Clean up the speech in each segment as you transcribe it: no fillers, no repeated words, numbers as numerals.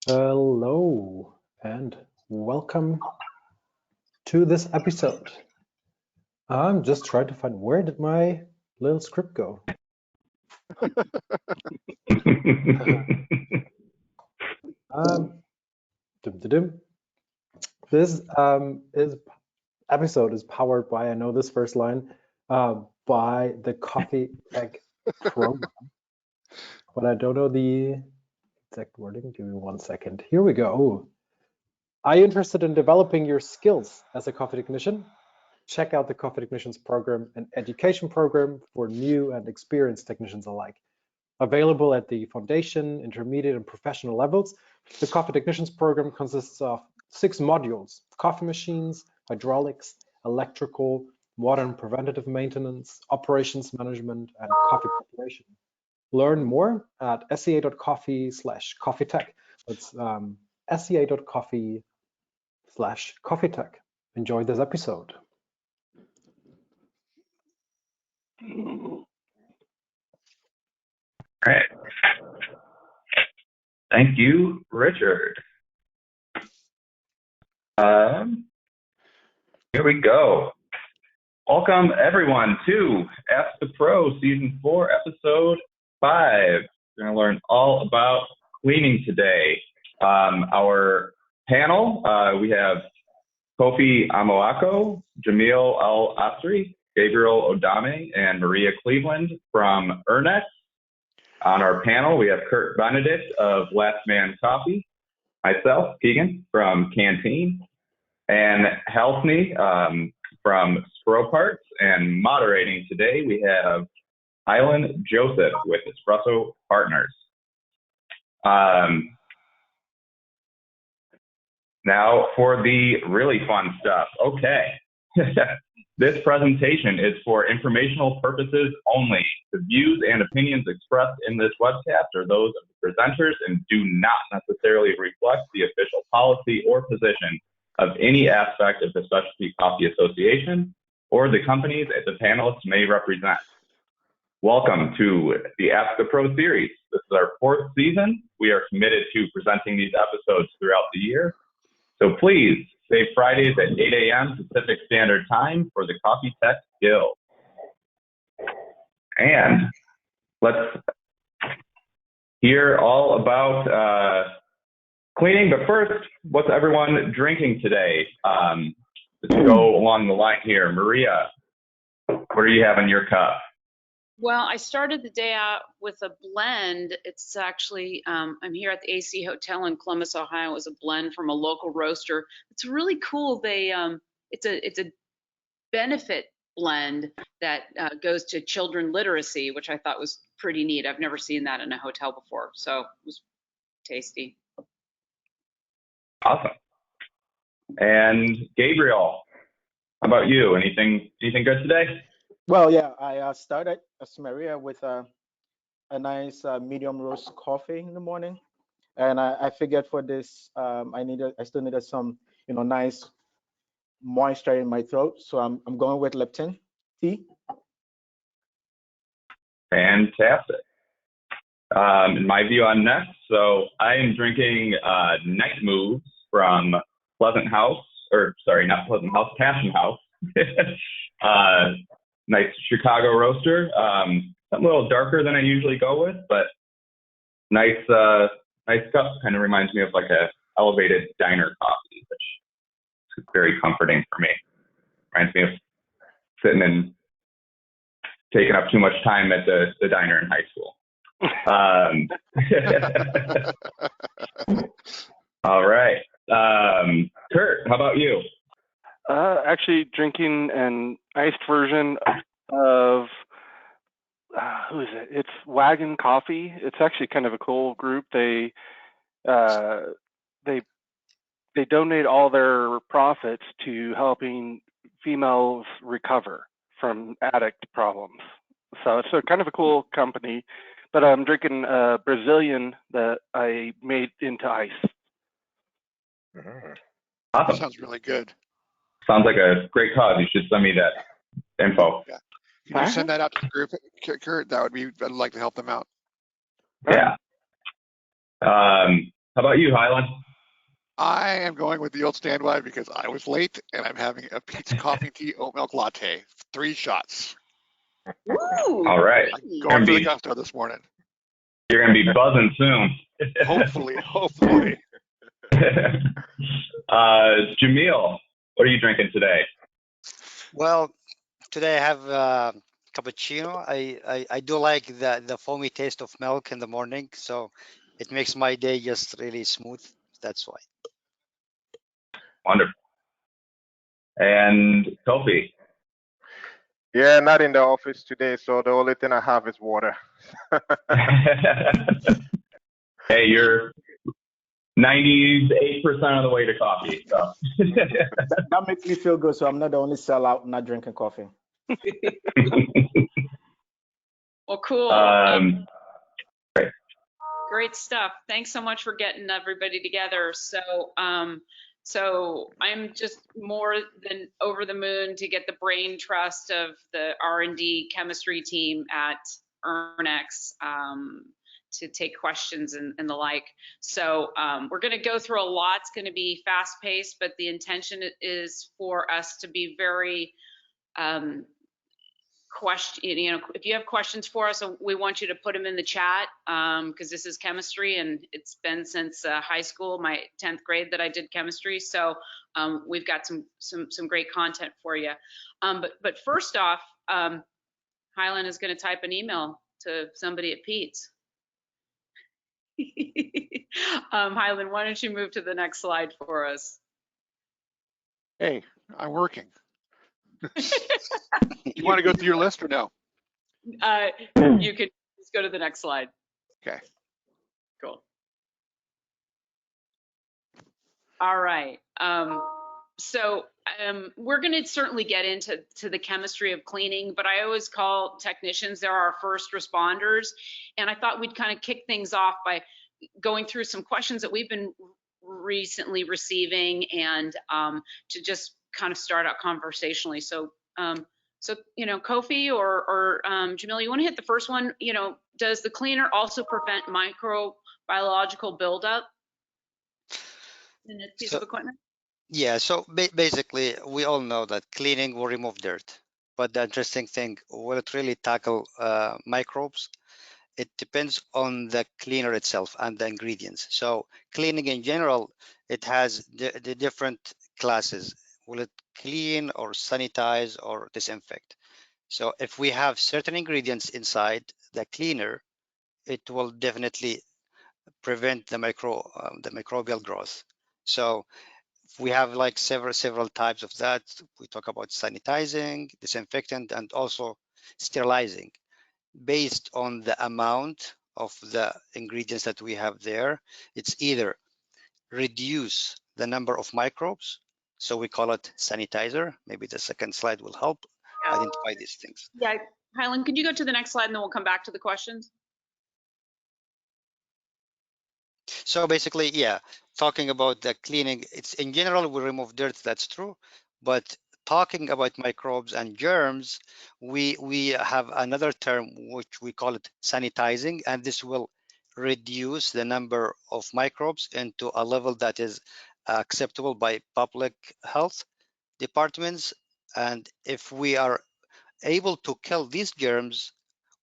Hello and welcome to this episode. I'm just trying to find where did my little script go? This episode is powered by, I know this first line, by the Coffee Tech program, but I don't know the exact wording. Give me 1 second. Here we go. Are you interested in developing your skills as a coffee technician? Check out the Coffee Technicians Program, an education program for new and experienced technicians alike. Available at the foundation, intermediate, and professional levels, the Coffee Technicians Program consists of 6 modules: coffee machines, hydraulics, electrical, modern preventative maintenance, operations management, and coffee preparation. Learn more at sea.coffee/coffeetech. That's sea.coffee/coffeetech. Enjoy this episode. All right. Thank you, Richard. Here we go. Welcome, everyone, to Ask the Pro Season 4, Episode 5. We're going to learn all about cleaning today. Our panel, we have Kofi Amoako, Jamil Al-Asri, Gabriel Odame, and Maria Cleveland from Ernex. On our panel, we have Kurt Benedict of Last Man Coffee, myself, Keegan, from Canteen, and Halsney from Spro Parts. And moderating today, we have Island Joseph with Espresso Partners. Now for the really fun stuff. Okay. This presentation is for informational purposes only. The views and opinions expressed in this webcast are those of the presenters and do not necessarily reflect the official policy or position of any aspect of the Specialty Coffee Association or the companies that the panelists may represent. Welcome to the Ask the Pro series. This is our 4th season. We are committed to presenting these episodes throughout the year. So please save Fridays at 8 a.m. Pacific Standard Time for the Coffee Tech Guild. And let's hear all about cleaning. But first, what's everyone drinking today? Let's go along the line here. Maria, what do you have in your cup? Well, I started the day out with a blend. It's actually, I'm here at the AC Hotel in Columbus, Ohio. It was a blend from a local roaster. It's really cool. It's a benefit blend that goes to children literacy, which I thought was pretty neat. I've never seen that in a hotel before, so it was tasty. Awesome. And Gabriel, how about you? Anything good today? Well, yeah, I started as Maria with a nice medium roast coffee in the morning, and I figured for this I still needed some nice moisture in my throat, so I'm going with Lipton tea. Fantastic. In my view on next, so I am drinking Night Moves from Pleasant House, or sorry, not Pleasant House, Passion House. Nice Chicago roaster. Something a little darker than I usually go with, but nice cup. Kind of reminds me of like a elevated diner coffee, which is very comforting for me. Reminds me of sitting and taking up too much time at the diner in high school. All right. Kurt, how about you? Actually drinking an iced version of who is it? It's Wagon Coffee. It's actually kind of a cool group. They donate all their profits to helping females recover from addict problems. So it's kind of a cool company. But I'm drinking a Brazilian that I made into ice. Awesome. That sounds really good. Sounds like a great cause. You should send me that info. Yeah. Can you send that out to the group, Kurt? I'd like to help them out. Yeah. How about you, Highland? I am going with the old standby because I was late and I'm having a Pete's Coffee Tea Oat Milk Latte. 3 shots. Ooh, All right. I'm great. going for the gusto this morning. You're going to be buzzing soon. Hopefully, hopefully. Jamil, what are you drinking today? Well, today I have cappuccino. I do like the foamy taste of milk in the morning, so it makes my day just really smooth. That's why. Wonderful. And Kofi? Yeah, not in the office today, so the only thing I have is water. Hey, you're 98% of the way to coffee. So. That makes me feel good. So I'm not the only sellout not drinking coffee. Well, cool. Great. Great stuff. Thanks so much for getting everybody together. So I'm just more than over the moon to get the brain trust of the R&D chemistry team at Ernex to take questions and the like. So we're going to go through a lot. It's going to be fast paced, but the intention is for us to be very if you have questions for us, we want you to put them in the chat because this is chemistry and it's been since high school, my 10th grade that I did chemistry. So we've got some great content for you. But first off, Highland is going to type an email to somebody at Pete's. Highland, why don't you move to the next slide for us? Hey, I'm working. You want to go through your list or no? You could just go to the next slide. Okay. Cool. All right. So we're going to certainly get into the chemistry of cleaning, but I always call technicians, they're our first responders. And I thought we'd kind of kick things off by going through some questions that we've been recently receiving and to just kind of start out conversationally. So, Kofi or Jamil, you want to hit the first one? Does the cleaner also prevent microbiological buildup in this piece of equipment? Yeah, so basically, we all know that cleaning will remove dirt. But the interesting thing, will it really tackle microbes? It depends on the cleaner itself and the ingredients. So cleaning in general, it has the different classes. Will it clean or sanitize or disinfect? So if we have certain ingredients inside the cleaner, it will definitely prevent the microbial growth. So we have like several types of that. We talk about sanitizing, disinfectant, and also sterilizing. Based on the amount of the ingredients that we have there, it's either reduce the number of microbes, so we call it sanitizer. Maybe the second slide will help identify these things. Yeah, Highland, could you go to the next slide and then we'll come back to the questions? So basically, yeah, talking about the cleaning, it's in general, we remove dirt, that's true. But talking about microbes and germs, we have another term which we call it sanitizing, and this will reduce the number of microbes into a level that is acceptable by public health departments. And if we are able to kill these germs,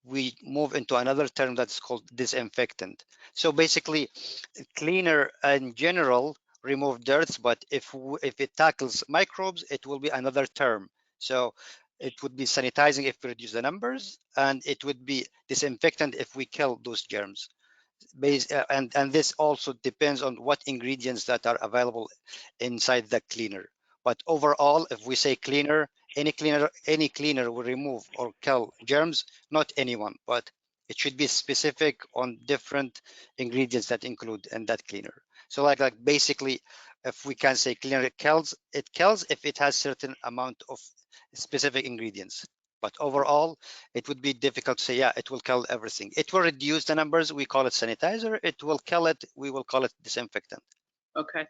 we move into another term that's called disinfectant. So basically, cleaner in general remove dirt, but if it tackles microbes, it will be another term. So it would be sanitizing if we reduce the numbers, and it would be disinfectant if we kill those germs. And this also depends on what ingredients that are available inside the cleaner. But overall, if we say cleaner, any cleaner will remove or kill germs, not anyone, but it should be specific on different ingredients that include in that cleaner. So like basically, if we can say cleaner, it kills if it has certain amount of specific ingredients. But overall, it would be difficult to say, yeah, it will kill everything. It will reduce the numbers. We call it sanitizer. It will kill it. We will call it disinfectant. Okay.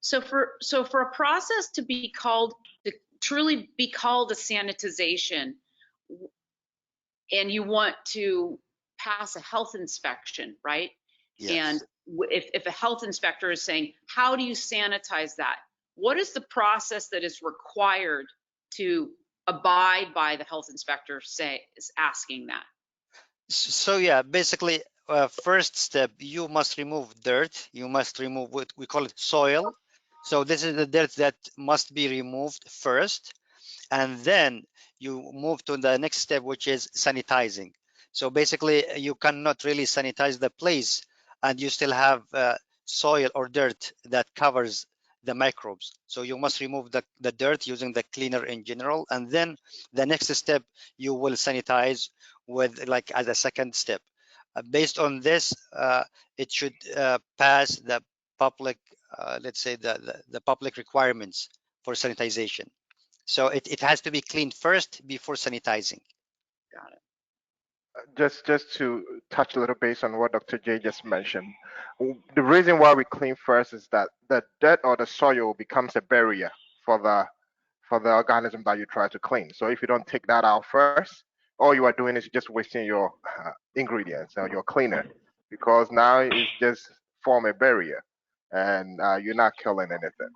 So for a process to be called, to truly be called a sanitization, and you want to pass a health inspection, right? Yes. And if a health inspector is saying, how do you sanitize that? What is the process that is required to abide by the health inspector is asking that? So yeah, basically, first step, you must remove dirt. You must remove what we call it soil. So this is the dirt that must be removed first, and then you move to the next step, which is sanitizing. So basically, you cannot really sanitize the place, and you still have soil or dirt that covers the microbes. So you must remove the dirt using the cleaner in general, and then the next step you will sanitize with like as a second step. Based on this, it should pass the public, let's say the public requirements for sanitization. So it has to be cleaned first before sanitizing. Got it. Just to touch a little base on what Dr. J just mentioned. The reason why we clean first is that the dirt or the soil becomes a barrier for the organism that you try to clean. So if you don't take that out first, all you are doing is just wasting your ingredients or your cleaner, because now it's just form a barrier, and you're not killing anything.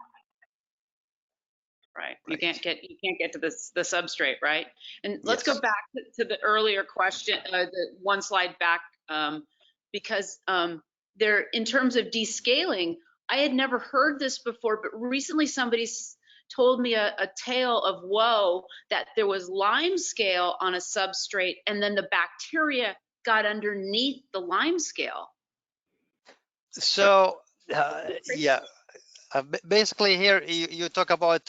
Right. You can't get to the substrate, right? And let's Yes. go back to the earlier question, the one slide back, because there, in terms of descaling, I had never heard this before, but recently somebody told me a tale of woe that there was lime scale on a substrate and then the bacteria got underneath the lime scale. So yeah, basically here you talk about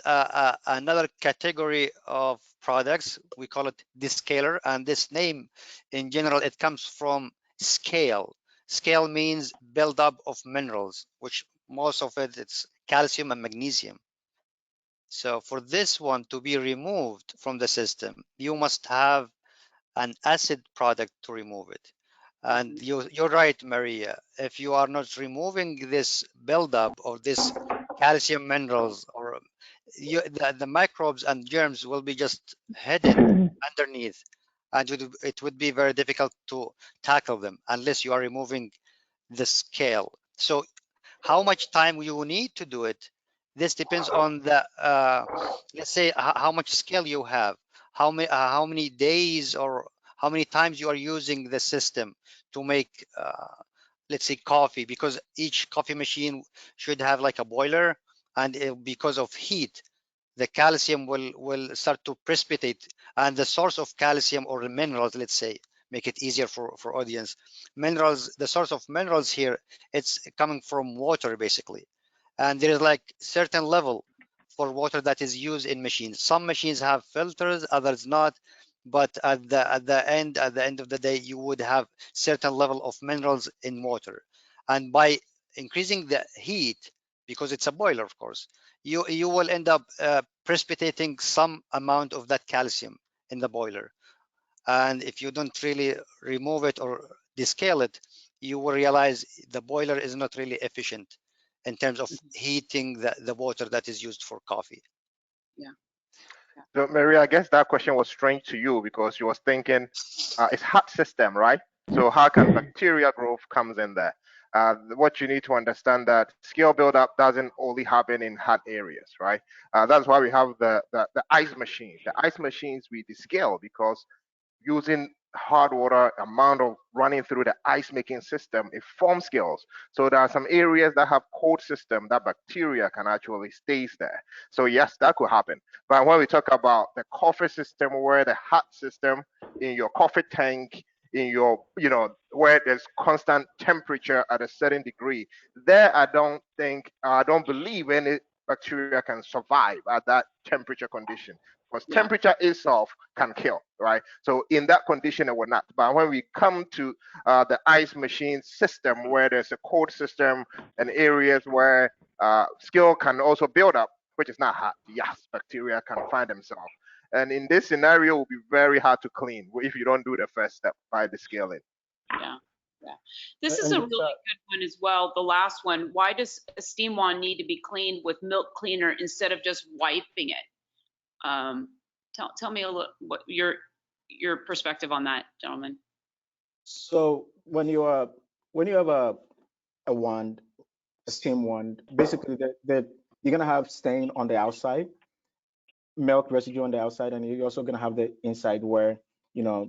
another category of products. We call it Descaler, and this name in general, it comes from scale. Scale means buildup of minerals, which most of it's calcium and magnesium. So for this one to be removed from the system, you must have an acid product to remove it. And you're right, Maria. If you are not removing this buildup of this calcium minerals, or the microbes and germs will be just hidden underneath, and it would be very difficult to tackle them unless you are removing the scale. So how much time you need to do it, this depends on the let's say how much scale you have, how many days or how many times you are using the system to make let's say coffee, because each coffee machine should have like a boiler, and because of heat the calcium will start to precipitate, and the source of calcium or the minerals, let's say, make it easier for audience. Minerals, the source of minerals here, it's coming from water basically, and there is like certain level for water that is used in machines. Some machines have filters, others not, but at the end of the day you would have certain level of minerals in water, and by increasing the heat, because it's a boiler of course, you will end up precipitating some amount of that calcium in the boiler, and if you don't really remove it or descale it, you will realize the boiler is not really efficient in terms of heating the water that is used for coffee. Yeah. So, Maria, I guess that question was strange to you because you was thinking it's hot system, right? So how can bacteria growth comes in there? What you need to understand that scale buildup doesn't only happen in hot areas, right? That's why we have the ice machines. The ice machines we descale because using hard water amount of running through the ice making system, it forms scales. So there are some areas that have cold system that bacteria can actually stays there. So yes, that could happen. But when we talk about the coffee system, where the hot system in your coffee tank, in your, where there's constant temperature at a certain degree, there I don't believe any bacteria can survive at that temperature condition, because temperature itself can kill, right? So in that condition, it will not. But when we come to the ice machine system, where there's a cold system and areas where skill can also build up, which is not hot, yes, bacteria can find themselves. And in this scenario, it will be very hard to clean if you don't do the first step by descaling. Yeah. Yeah. This is a really good one as well. The last one, why does a steam wand need to be cleaned with milk cleaner instead of just wiping it? Tell me a little what your perspective on that, gentlemen. So when you have a wand, a steam wand. Basically, you're gonna have stain on the outside, milk residue on the outside, and you're also gonna have the inside where you know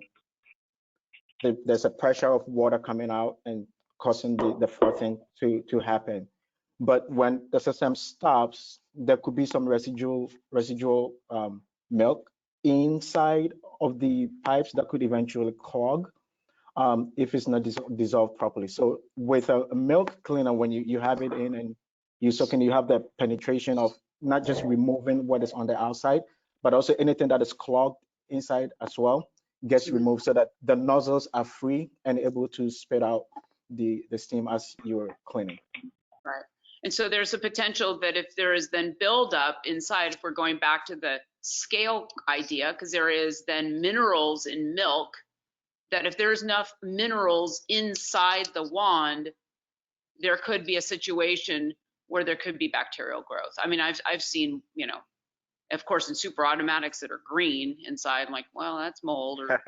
there's a pressure of water coming out and causing the frothing to happen. But when the system stops, there could be some residual milk inside of the pipes that could eventually clog if it's not dissolved properly. So with a milk cleaner, when you have it in and you soak in, you have the penetration of not just removing what is on the outside, but also anything that is clogged inside as well gets removed so that the nozzles are free and able to spit out the steam as you're cleaning. Right. And so there's a potential that if there is then buildup inside, if we're going back to the scale idea, because there is then minerals in milk, that if there's enough minerals inside the wand, there could be a situation where there could be bacterial growth. I mean, I've seen, you know, of course, in super automatics that are green inside, I'm like, well, that's mold or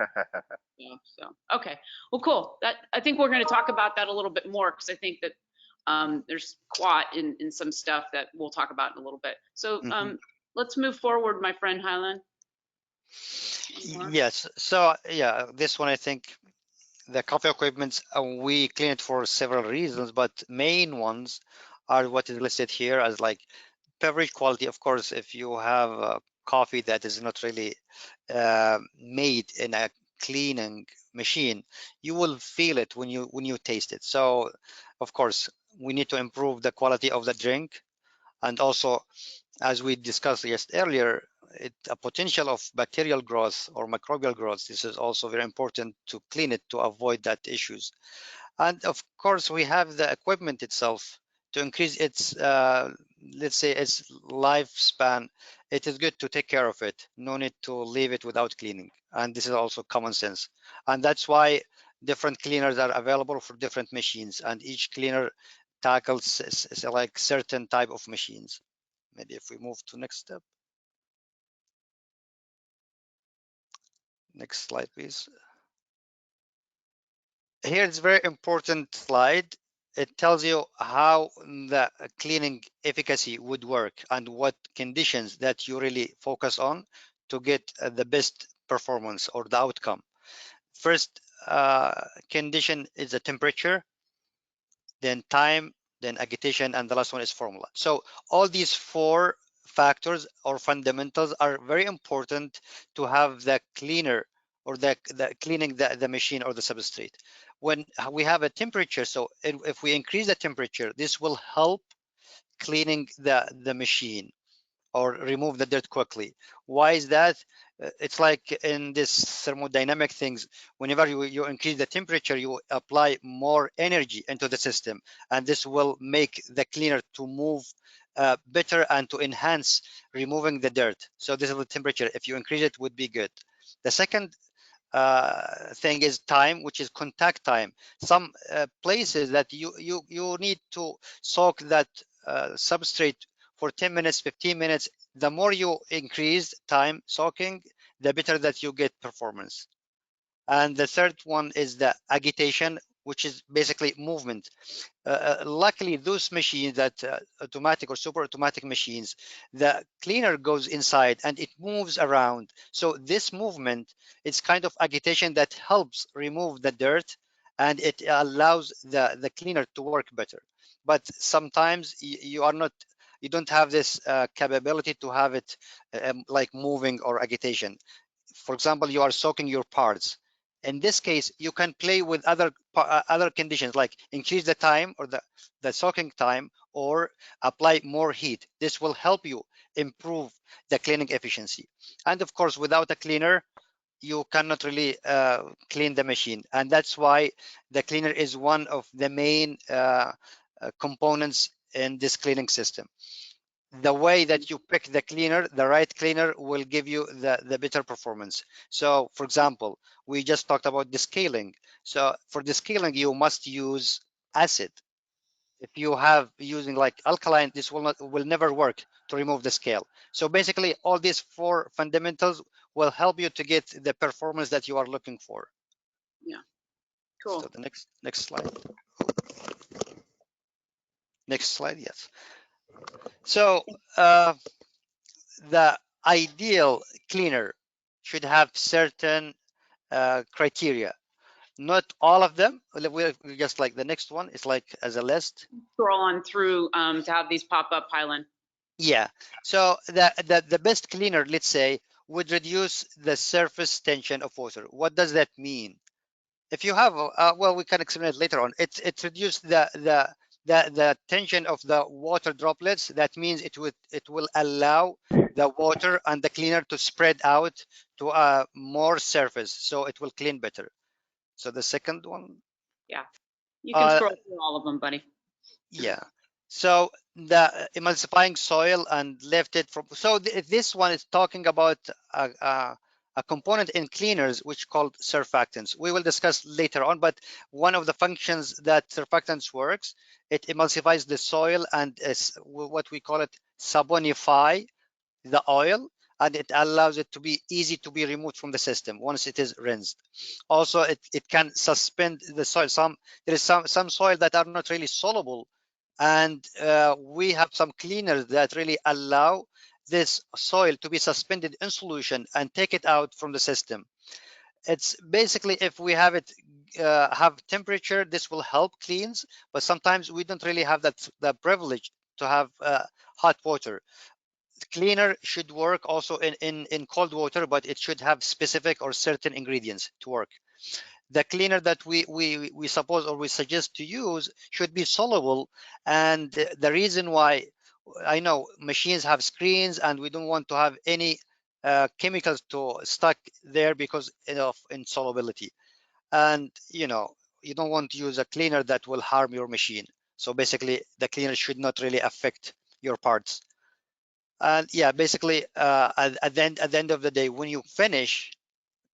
yeah, so okay, well, cool. That I think we're going to talk about that a little bit more because I think that there's quat in some stuff that we'll talk about in a little bit. So let's move forward, my friend Highland. Yes. So yeah, this one I think the coffee equipment we clean it for several reasons, but main ones are what is listed here as like beverage quality. Of course, if you have coffee that is not really made in a cleaning machine, you will feel it when you taste it. So of course we need to improve the quality of the drink, and also as we discussed just earlier, a potential of bacterial growth or microbial growth. This is also very important to clean it to avoid that issues. And of course, we have the equipment itself to increase its, let's say, its lifespan. It is good to take care of it. No need to leave it without cleaning. And this is also common sense. And that's why different cleaners are available for different machines. And each cleaner tackles like certain type of machines. Maybe if we move to next step. Next slide, please. Here it's very important slide. It tells you how the cleaning efficacy would work and what conditions that you really focus on to get the best performance or the outcome. First condition is the temperature, then time, then agitation, and the last one is formula. So all these four factors or fundamentals are very important to have the cleaner or the cleaning the machine or the substrate. When we have a temperature, so if we increase the temperature, this will help cleaning the machine or remove the dirt quickly. Why is that? It's like in this thermodynamic things, whenever you increase the temperature, you apply more energy into the system, and this will make the cleaner to move better and to enhance removing the dirt. So this is the temperature. If you increase it, would be good. The second thing is time, which is contact time. Some places that you need to soak that substrate for 10 minutes, 15 minutes. The more you increase time soaking, the better that you get performance. And the third one is the agitation, which is basically movement. Luckily, those machines that automatic or super automatic machines, the cleaner goes inside and it moves around. So this movement, it's kind of agitation that helps remove the dirt, and it allows the cleaner to work better. But sometimes you don't have this capability to have it like moving or agitation. For example, you are soaking your parts. In this case, you can play with other conditions, like increase the time or the soaking time, or apply more heat. This will help you improve the cleaning efficiency. And of course, without a cleaner, you cannot really clean the machine. And that's why the cleaner is one of the main components in this cleaning system. The way that you pick the cleaner, the right cleaner will give you the better performance. So for example, we just talked about descaling. So for descaling, you must use acid. If you have using like alkaline, this will never work to remove the scale. So basically all these four fundamentals will help you to get the performance that you are looking for. Yeah, cool. So the next slide. Next slide, yes. So the ideal cleaner should have certain criteria. Not all of them. We're just like the next one. It's like as a list. Scroll on through to have these pop up, Highland. Yeah. So the best cleaner, let's say, would reduce the surface tension of water. What does that mean? If you have, well, we can explain it later on. It reduces the tension of the water droplets. That means it will allow the water and the cleaner to spread out to more surface, so it will clean better. So the second one. Yeah, you can scroll through all of them, buddy. Yeah. So the emulsifying soil and left it from. So this one is talking about a component in cleaners which called surfactants. We will discuss later on, but one of the functions that surfactants works, it emulsifies the soil and is what we call it sabonify the oil, and it allows it to be easy to be removed from the system once it is rinsed. Also, it can suspend the soil. There is some soil that are not really soluble, and we have some cleaners that really allow this soil to be suspended in solution and take it out from the system. It's basically, if we have it have temperature, this will help cleans, but sometimes we don't really have the privilege to have hot water. Cleaner should work also in cold water, but it should have specific or certain ingredients to work. The cleaner that we suppose or we suggest to use should be soluble, and the reason why, I know machines have screens and we don't want to have any chemicals to stuck there because of insolubility, and you don't want to use a cleaner that will harm your machine. So basically the cleaner should not really affect your parts. And yeah, basically at the end of the day, when you finish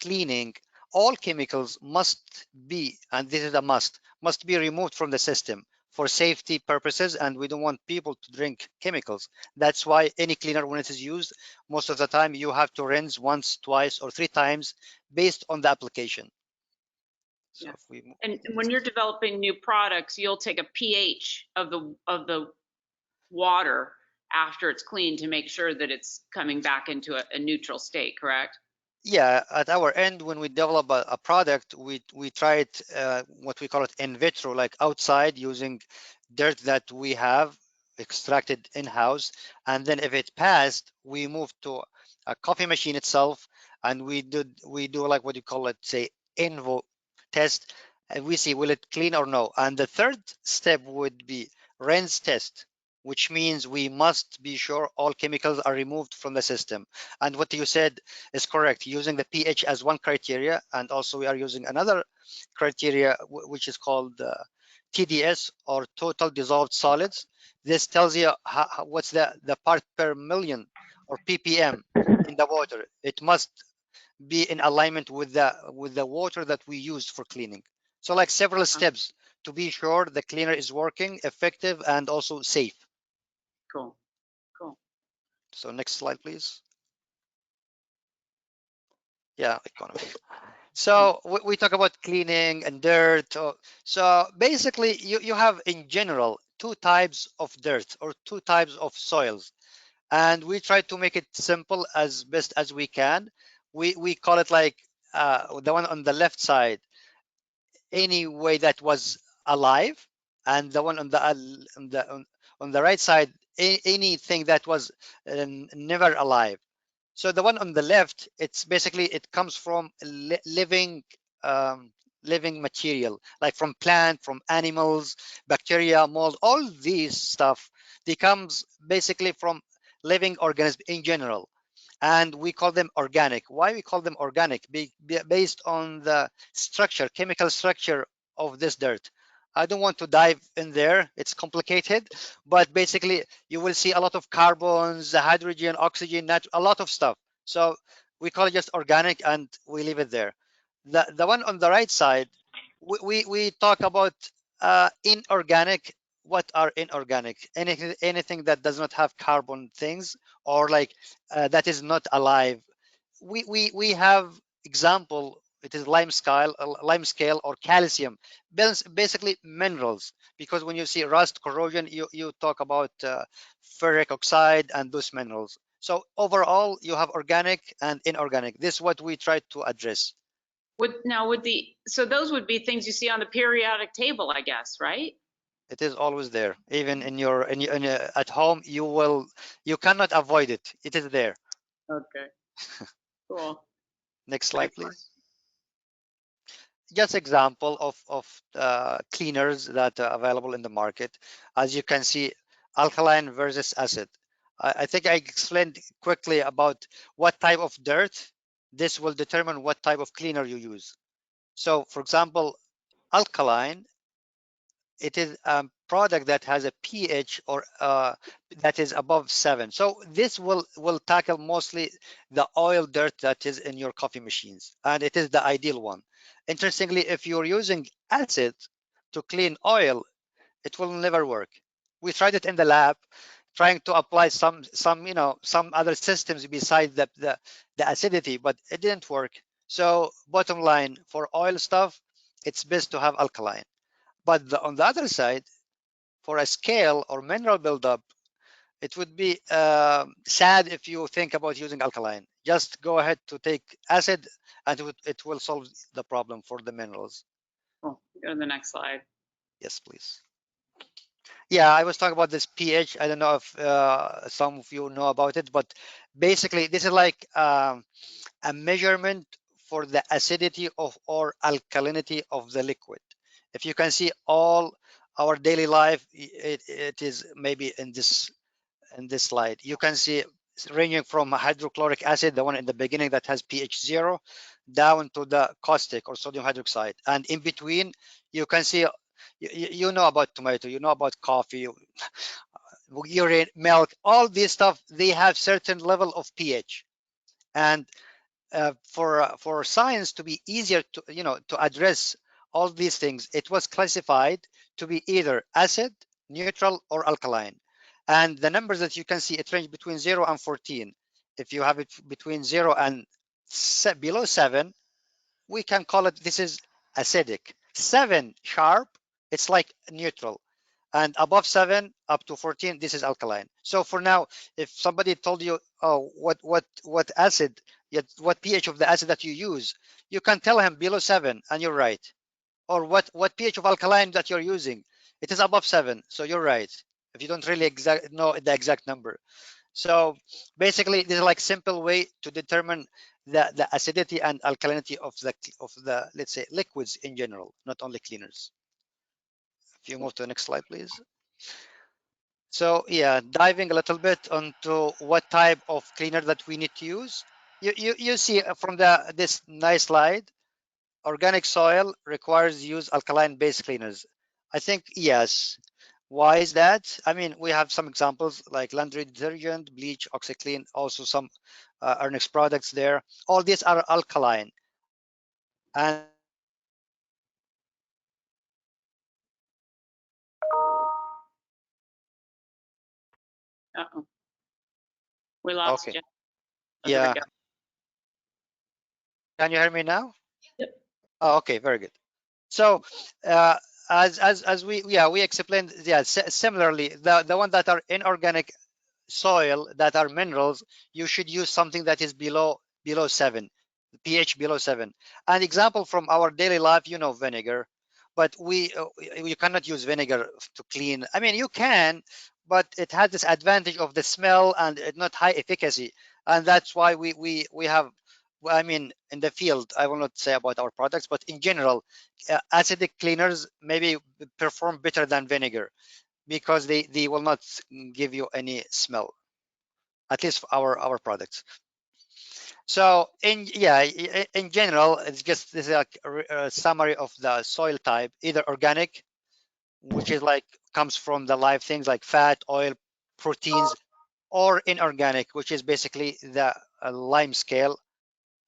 cleaning, all chemicals must be, and this is a must be removed from the system for safety purposes, and we don't want people to drink chemicals. That's why any cleaner, when it is used, most of the time you have to rinse once, twice, or 3 times based on the application. So Yeah. if we And when you're developing new products, you'll take a pH of the water after it's cleaned to make sure that it's coming back into a neutral state, correct? Yeah, at our end, when we develop a product, we try it what we call it in vitro, like outside, using dirt that we have extracted in-house, and then if it passed, we move to a coffee machine itself, and we do like what you call it, say, invo test, and we see will it clean or no. And the third step would be rinse test, which means we must be sure all chemicals are removed from the system. And what you said is correct, using the pH as one criteria, and also we are using another criteria which is called TDS, or total dissolved solids. This tells you what's the part per million, or ppm, in the water. It must be in alignment with the water that we use for cleaning. So like several steps to be sure the cleaner is working, effective, and also safe. Cool. So next slide, please. Yeah, economy. So we talk about cleaning and dirt. So basically, you have in general 2 types of dirt or 2 types of soils, and we try to make it simple as best as we can. We call it like the one on the left side, any way that was alive, and the one on the right side, anything that was never alive. So the one on the left, it's basically, it comes from living living material, like from plant, from animals, bacteria, mold, all these stuff. They comes basically from living organisms in general, and we call them organic. Why we call them organic? Based on the structure, chemical structure of this dirt. I don't want to dive in there, it's complicated, but basically you will see a lot of carbons, hydrogen, oxygen, a lot of stuff. So we call it just organic, and we leave it there. The one on the right side, we talk about inorganic. What are inorganic? Anything that does not have carbon things, or like that is not alive. We have example It is limescale or calcium, basically minerals. Because when you see rust, corrosion, you talk about ferric oxide and those minerals. So overall, you have organic and inorganic. This is what we try to address. So those would be things you see on the periodic table, I guess, right? It is always there. Even in your at home, you cannot avoid it. It is there. Okay. Cool. Next slide, please. Just example of cleaners that are available in the market. As you can see, alkaline versus acid. I think I explained quickly about what type of dirt. This will determine what type of cleaner you use. So, for example, alkaline, it is a product that has a pH or that is above 7. So this will tackle mostly the oil dirt that is in your coffee machines, and it is the ideal one. Interestingly, if you're using acid to clean oil, it will never work. We tried it in the lab, trying to apply some other systems besides the acidity, but it didn't work. So bottom line, for oil stuff, it's best to have alkaline. But on the other side, for a scale or mineral buildup, it would be sad if you think about using alkaline. Just go ahead to take acid, and it will solve the problem for the minerals. Cool. Go to the next slide. Yes, please. Yeah, I was talking about this pH. I don't know if some of you know about it, but basically this is like a measurement for the acidity of or alkalinity of the liquid. If you can see all our daily life, it is maybe in this slide. You can see ranging from hydrochloric acid, the one in the beginning that has pH 0, down to the caustic or sodium hydroxide. And in between, you can see, you know about tomato, you know about coffee, urine, milk, all this stuff, they have certain level of pH. And for science to be easier to to address all these things, it was classified to be either acid, neutral, or alkaline. And the numbers that you can see, it range between 0 and 14. If you have it between 0 and below 7, we can call it, this is acidic. 7 sharp, it's like neutral. And above 7 up to 14, this is alkaline. So for now, if somebody told you, oh, what acid, what pH of the acid that you use, you can tell him below 7, and you're right. Or what pH of alkaline that you're using, it is above 7, so you're right, if you don't really know the exact number. So basically, this is like simple way to determine the acidity and alkalinity of the let's say liquids in general, not only cleaners. If you move to the next slide, please. So yeah, diving a little bit onto what type of cleaner that we need to use. You see from this nice slide, organic soil requires use alkaline-based cleaners. I think yes. Why is that? I mean, we have some examples like laundry detergent, bleach, OxyClean, also some Ernix products there. All these are alkaline. And Uh-oh. We lost okay. you. Oh, there we Yeah. go. Can you hear me now? Yep. Oh, okay, very good. So as we explained, yeah, similarly, the one that are inorganic soil that are minerals, you should use something that is below 7, pH below 7. An example from our daily life, vinegar, but you cannot use vinegar to clean. I mean, you can, but it has this advantage of the smell and not high efficacy, and that's why we have, I mean, in the field, I will not say about our products, but in general, acidic cleaners maybe perform better than vinegar, because they will not give you any smell, at least for our products. So in general, it's just this is like a summary of the soil type, either organic, which is like comes from the live things like fat, oil, proteins, or inorganic, which is basically the lime scale.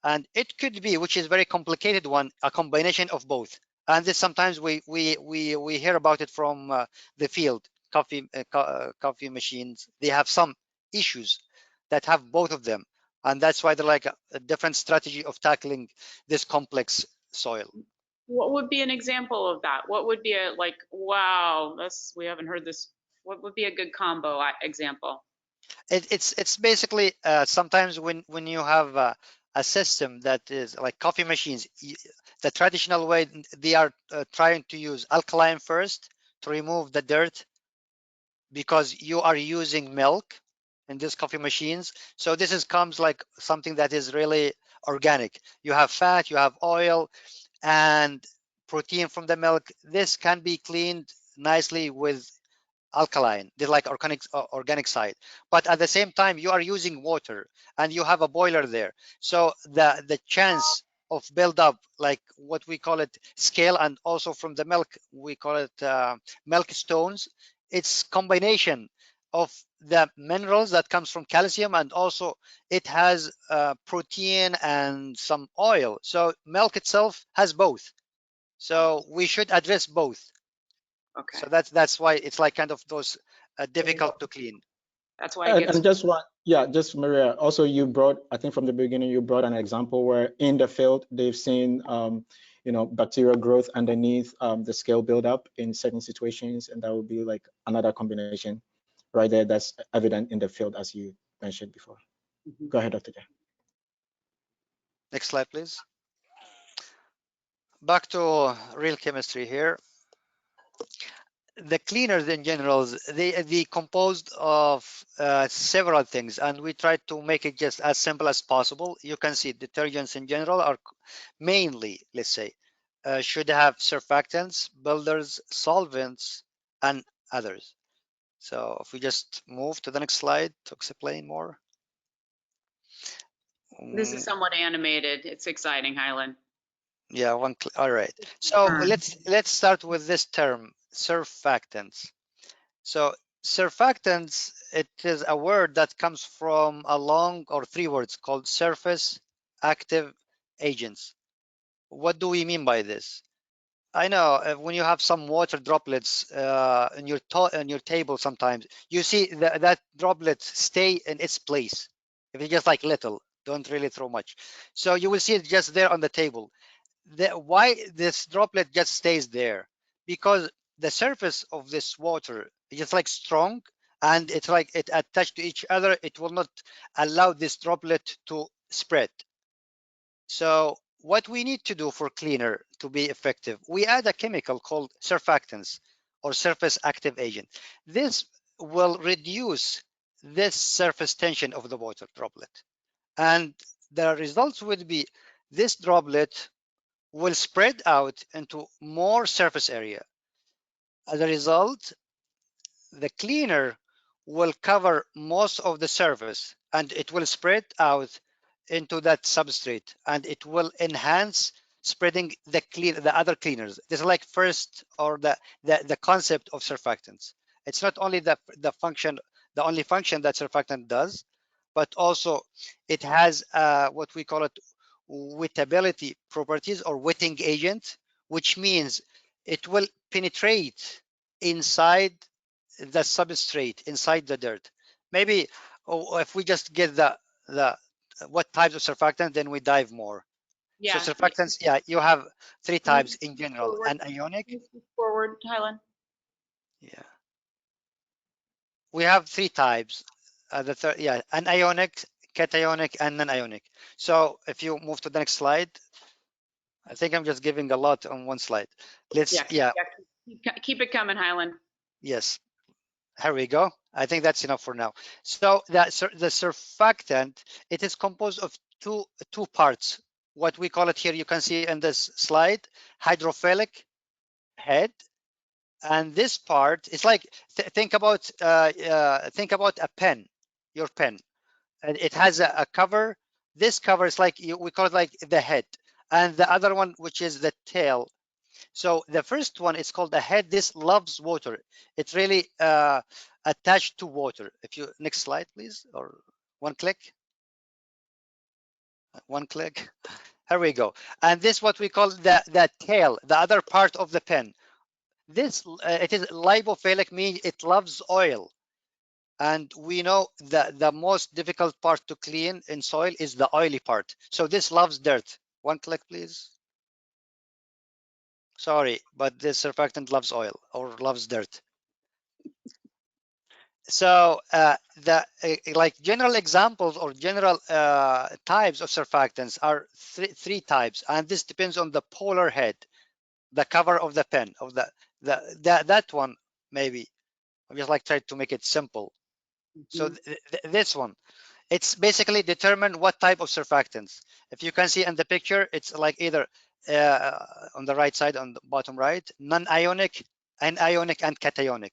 And it could be, which is very complicated one, a combination of both. And this sometimes we hear about it from the field. Coffee machines, they have some issues that have both of them. And that's why they're like a different strategy of tackling this complex soil. What would be an example of that? What would be a like, wow, we haven't heard this. What would be a good combo example? It's basically sometimes when you have a system that is like coffee machines, the traditional way they are trying to use alkaline first to remove the dirt because you are using milk in these coffee machines. So this comes like something that is really organic. You have fat, you have oil, and protein from the milk. This can be cleaned nicely with alkaline. They're like organic side, but at the same time you are using water and you have a boiler there, so the chance of buildup, like what we call it scale, and also from the milk we call it milk stones. It's combination of the minerals that comes from calcium, and also it has protein and some oil. So milk itself has both, so we should address both. Okay. So that's why it's like kind of those difficult to clean. That's why it gets. And just one, yeah, just Maria. Also, you brought, I think from the beginning, you brought an example where in the field they've seen, bacterial growth underneath the scale buildup in certain situations, and that would be like another combination right there that's evident in the field as you mentioned before. Mhm. Go ahead, Dr. J. Next slide, please. Back to real chemistry here. The cleaners in general, they composed of several things, and we tried to make it just as simple as possible. You can see detergents in general are mainly, let's say, should have surfactants, builders, solvents, and others. So if we just move to the next slide to explain more. This is somewhat animated. It's exciting, Highland. Yeah, all right. So Sure. let's start with this term, surfactants. So surfactants, it is a word that comes from a long or three words called surface active agents. What do we mean by this? I know when you have some water droplets in your table, sometimes you see that droplets stay in its place. If it's just like little, don't really throw much. So you will see it just there on the table. Why this droplet just stays there? Because the surface of this water is just like strong, and it's like it attached to each other. It will not allow this droplet to spread. So what we need to do for cleaner to be effective, we add a chemical called surfactants or surface active agent. This will reduce this surface tension of the water droplet, and the results would be this droplet will spread out into more surface area. As a result, the cleaner will cover most of the surface, and it will spread out into that substrate, and it will enhance spreading the other cleaners. This is like first, or the concept of surfactants. It's not only the function, the only function that surfactant does, but also it has what we call it wettability properties or wetting agent, which means it will penetrate inside the substrate, inside the dirt. Maybe if we just get the what types of surfactant, then we dive more. So Yeah. surfactants, yeah, you have three types in general: Forward. anionic. Forward, Highland. Yeah, we have three types. The third, yeah, anionic, cationic, and non-ionic. So if you move to the next slide, I think I'm just giving a lot on one slide. Let's, yeah, Keep it coming, Highland. yes. Here we go. I think that's enough for now. So the surfactant, it is composed of two parts. What we call it here, you can see in this slide, hydrophilic head, and this part is like think about a pen, your pen, and it has a cover. This cover is like we call it like the head, and the other one, which is the tail. So the first one is called the head. This loves water. It's really attached to water. If you next slide, please, or one click. One click. Here we go. And this what we call the tail, the other part of the pen. This it is lipophilic, means it loves oil. And we know that the most difficult part to clean in soil is the oily part. So this loves dirt. One click, please. Sorry, but this surfactant loves oil or loves dirt. So like general examples or general types of surfactants are three types, and this depends on the polar head, the cover of the pen of that one maybe. I just like try to make it simple. So this one, it's basically determine what type of surfactants. If you can see in the picture, it's like either on the right side, on the bottom right, non-ionic, anionic, and cationic.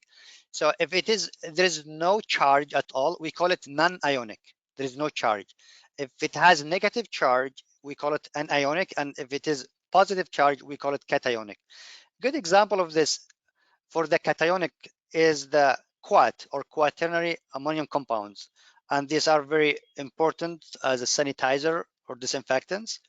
So if it is, there is no charge at all, we call it non-ionic. There is no charge. If it has negative charge, we call it anionic, and if it is positive charge, we call it cationic. Good example of this for the cationic is the quat or quaternary ammonium compounds. And these are very important as a sanitizer or disinfectants.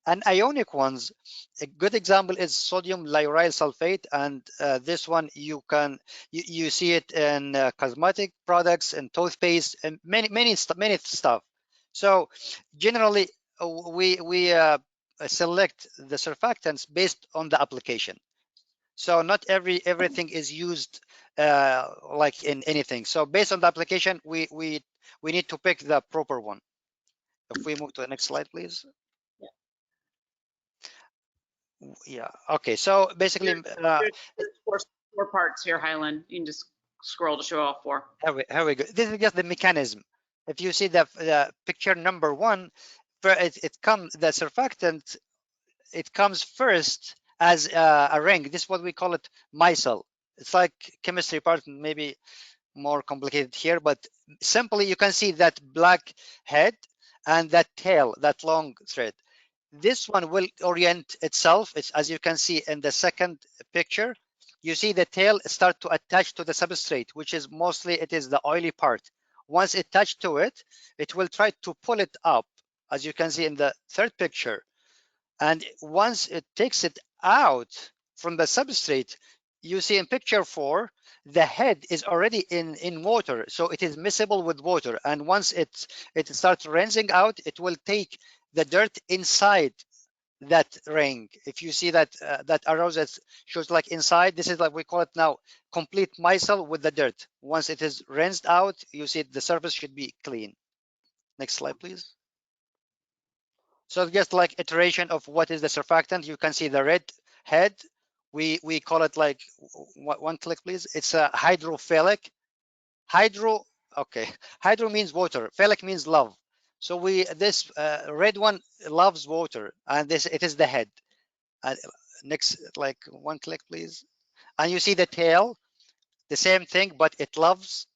And ionic ones, a good example is sodium lauryl sulfate. And this one you see it in cosmetic products and toothpaste and many stuff. So generally we select the surfactants based on the application. So not everything is used like in anything. So based on the application, we need to pick the proper one. If we move to the next slide, please. Yeah. Okay. So basically, There's four parts here, Highland. You can just scroll to show all four. here we go. This is just the mechanism. If you see the picture number one, it comes the surfactant. It comes first as a ring. This is what we call it micelle. It's like chemistry part, maybe more complicated here, but simply you can see that black head and that tail, that long thread. This one will orient itself. It's, as you can see in the second picture, you see the tail start to attach to the substrate, which is mostly it is the oily part. Once it touched to it, it will try to pull it up, as you can see in the third picture. And once it takes it out from the substrate, you see in picture 4, the head is already in water, so it is miscible with water. And once it starts rinsing out, it will take the dirt inside that ring. If you see that that arrow that shows like inside, this is like we call it now complete micelle with the dirt. Once it is rinsed out, you see the surface should be clean. Next slide, please. So just like iteration of what is the surfactant, you can see the red head. We call it like one click, please. It's a hydrophilic. Hydro, okay. Hydro means water. Philic means love. So this red one loves water, and it is the head. Next, like one click, please. And you see the tail, the same thing, but it loves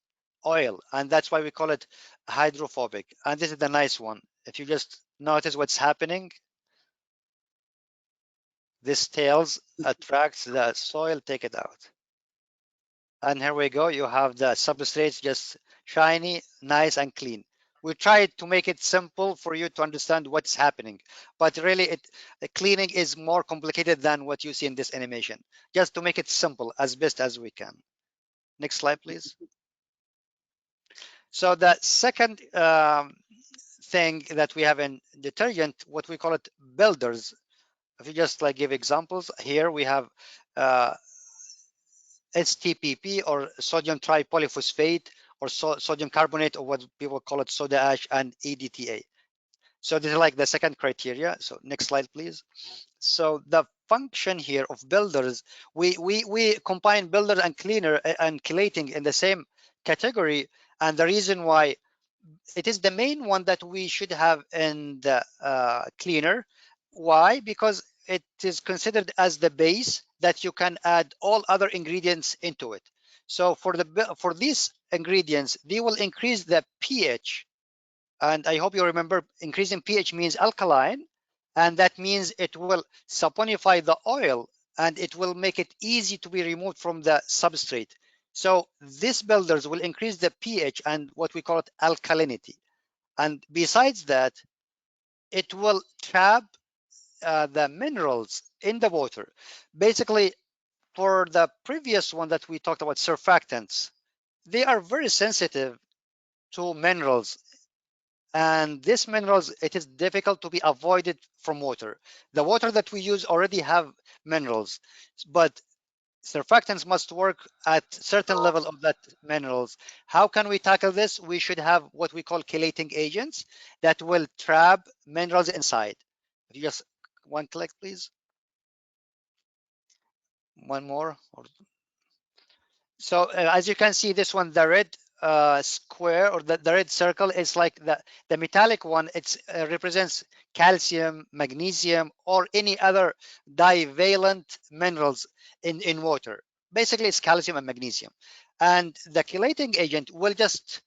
oil, and that's why we call it hydrophobic. And this is the nice one. If you just notice what's happening, this tails attracts the soil, take it out. And here we go, you have the substrates just shiny, nice and clean. We tried to make it simple for you to understand what's happening, but really the cleaning is more complicated than what you see in this animation, just to make it simple as best as we can. Next slide, please. So the second thing that we have in detergent, what we call it builders. If you just like give examples, here we have STPP or sodium tripolyphosphate or sodium carbonate, or what people call it soda ash, and EDTA. So this is like the second criteria. So next slide, please. So the function here of builders, we combine builder and cleaner and chelating in the same category, and the reason why it is the main one that we should have in the cleaner. Why? Because it is considered as the base that you can add all other ingredients into it. So for these ingredients, they will increase the pH. And I hope you remember, increasing pH means alkaline, and that means it will saponify the oil, and it will make it easy to be removed from the substrate. So these builders will increase the pH and what we call it alkalinity. And besides that, it will trap the minerals in the water. Basically, for the previous one that we talked about, surfactants, they are very sensitive to minerals, and these minerals, it is difficult to be avoided from water. The water that we use already have minerals, but surfactants must work at certain level of that minerals. How can we tackle this? We should have what we call chelating agents that will trap minerals inside. If you just one click, please. One more. So as you can see, this one, the red square, or the red circle, is like the metallic one. It represents calcium, magnesium, or any other divalent minerals in water. Basically, it's calcium and magnesium. And the chelating agent will just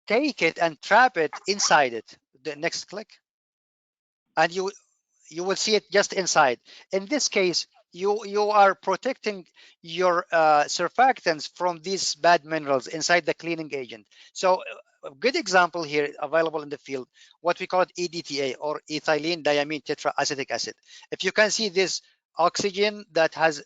take it and trap it inside it. The next click. And you will see it just inside. In this case, you are protecting your surfactants from these bad minerals inside the cleaning agent. So a good example here available in the field, what we call it EDTA, or ethylene diamine tetraacetic acid. If you can see this oxygen that has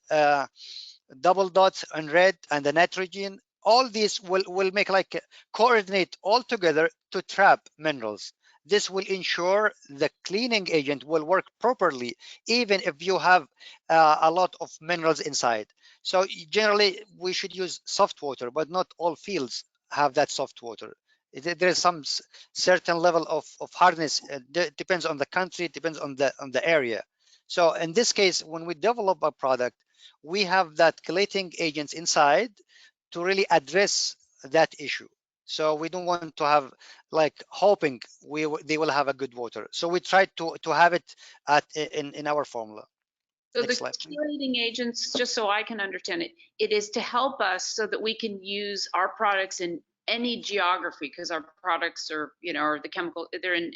double dots in red, and the nitrogen, all these will make like coordinate all together to trap minerals. This will ensure the cleaning agent will work properly, even if you have a lot of minerals inside. So generally, we should use soft water, but not all fields have that soft water. There is some certain level of hardness. Depends on the country, depends on the area. So in this case, when we develop a product, we have that chelating agents inside to really address that issue. So we don't want to have like hoping they will have a good water. So we try to have it in our formula. So Next the slide, please. chelating agents, just so I can understand it, it is to help us so that we can use our products in any geography, because our products are, you know, are the chemical, they're in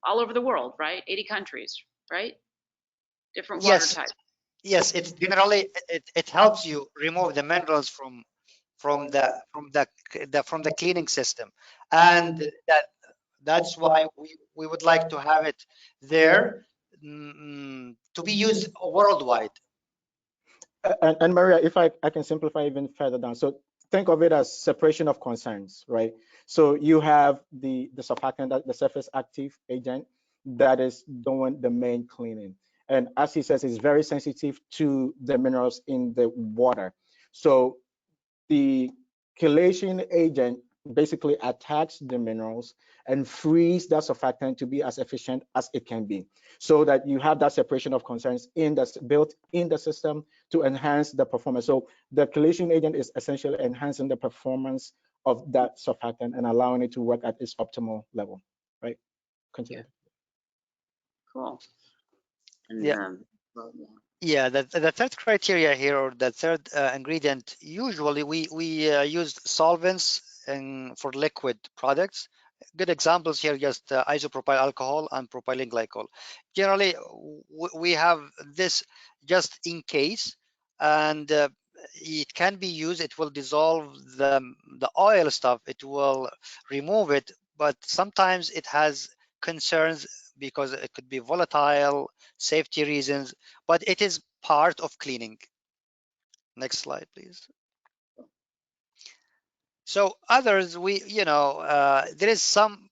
all over the world, right? 80 countries, right? Different water Yes, types. yes. It generally it helps you remove the minerals from the cleaning system, and that's why we would like to have it there, to be used worldwide. And Maria, if I can simplify even further down. So think of it as separation of concerns, right? So you have the surfactant, the surface active agent that is doing the main cleaning. And as he says, it's very sensitive to the minerals in the water. So the chelation agent basically attacks the minerals and frees that surfactant to be as efficient as it can be, so that you have that separation of concerns built in the system to enhance the performance. So the chelation agent is essentially enhancing the performance of that surfactant and allowing it to work at its optimal level, right? Continue. Cool. And, Yeah. Yeah, the third criteria here, or the third ingredient, usually we use solvents for liquid products. Good examples here, just isopropyl alcohol and propylene glycol. Generally, we have this just in case, and it can be used. It will dissolve the oil stuff. It will remove it, but sometimes it has concerns because it could be volatile, safety reasons, but it is part of cleaning. Next slide, please. So others, there is some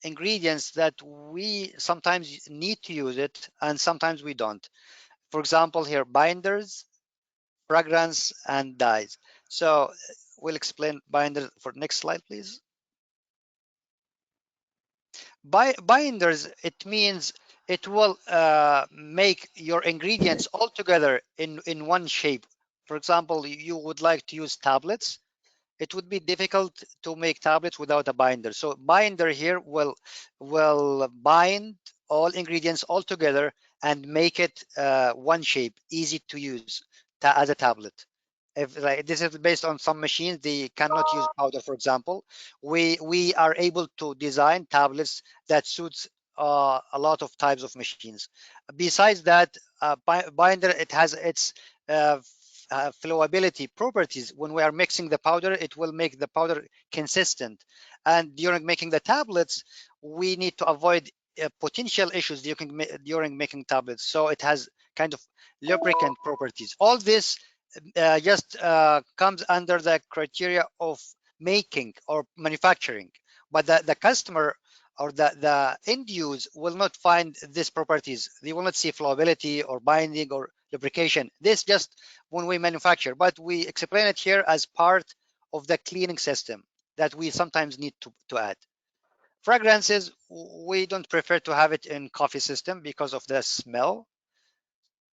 ingredients that we sometimes need to use it, and sometimes we don't. For example, here, binders, fragrance, and dyes. So we'll explain binders for next slide, please. Binders, it means it will make your ingredients all together in one shape. For example, you would like to use tablets. It would be difficult to make tablets without a binder. So binder here will bind all ingredients all together and make it one shape, easy to use as a tablet. If like this is based on some machines, they cannot use powder, for example. We are able to design tablets that suits a lot of types of machines. Besides that, binder, it has its flowability properties. When we are mixing the powder, it will make the powder consistent. And during making the tablets, we need to avoid potential issues during making tablets. So it has kind of lubricant properties. All this just comes under the criteria of making or manufacturing, but the customer or the end use will not find these properties. They will not see flowability or binding or lubrication. This just when we manufacture, but we explain it here as part of the cleaning system that we sometimes need to add. Fragrances, we don't prefer to have it in coffee system because of the smell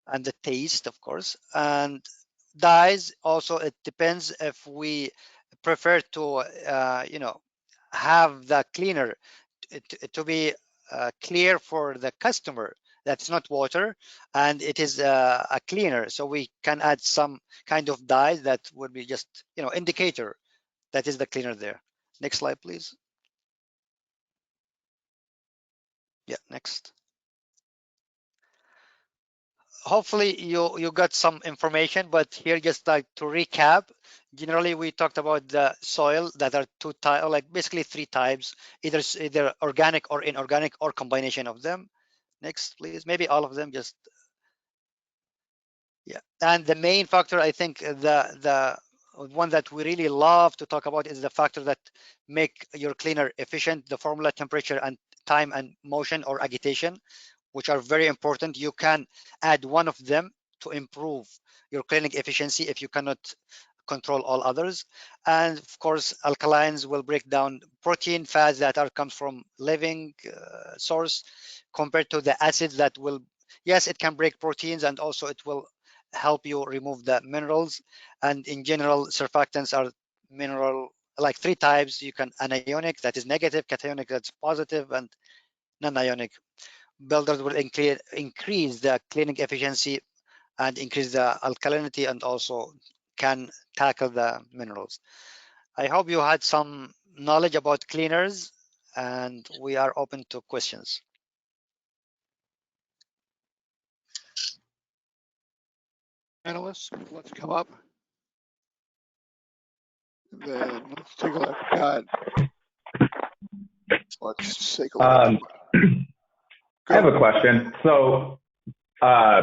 and the taste, of course. And dyes also, it depends if we prefer to have the cleaner to be clear for the customer that's not water and it is a cleaner, so we can add some kind of dye that would be just indicator that is the cleaner there. Next slide, please. Yeah, next. Hopefully you got some information, but here just like to recap, generally we talked about the soil that are two types, like basically three types, either organic or inorganic or combination of them. Next, please. Maybe all of them, just yeah. And the main factor, I think the one that we really love to talk about is the factor that make your cleaner efficient, the formula, temperature, and time and motion or agitation, which are very important. You can add one of them to improve your cleaning efficiency if you cannot control all others. And of course, alkalines will break down protein fats that comes from living source compared to the acids that will, yes, it can break proteins and also it will help you remove the minerals. And in general, surfactants are mineral, like three types. You can anionic, that is negative, cationic, that's positive, and non-ionic. Builders will increase the cleaning efficiency and increase the alkalinity and also can tackle the minerals. I hope you had some knowledge about cleaners and we are open to questions. Analysts, let's come up. Then let's take a look. Let's take a look. I have a question. So, a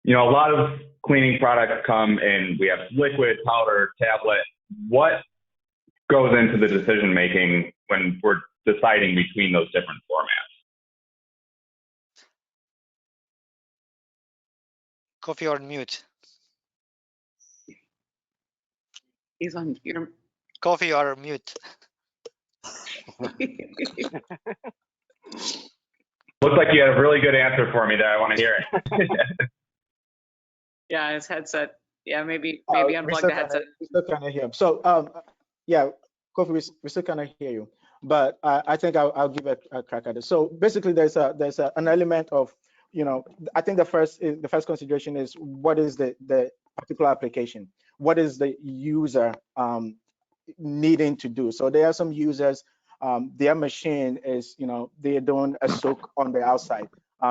lot of cleaning products come in, we have liquid, powder, tablet. What goes into the decision making when we're deciding between those different formats? Coffee on mute. He's on your Coffee or mute. Looks like you have a really good answer for me there. I want to hear it. Yeah, his headset. Yeah, maybe We unplug still the headset. we still cannot hear him. So, yeah, Kofi, we still cannot hear you. But I think I'll give it a crack at it. So basically, there's an element of, I think the first consideration is what is the particular application? What is the user needing to do? So there are some users, their machine is, they're doing a soak on the outside.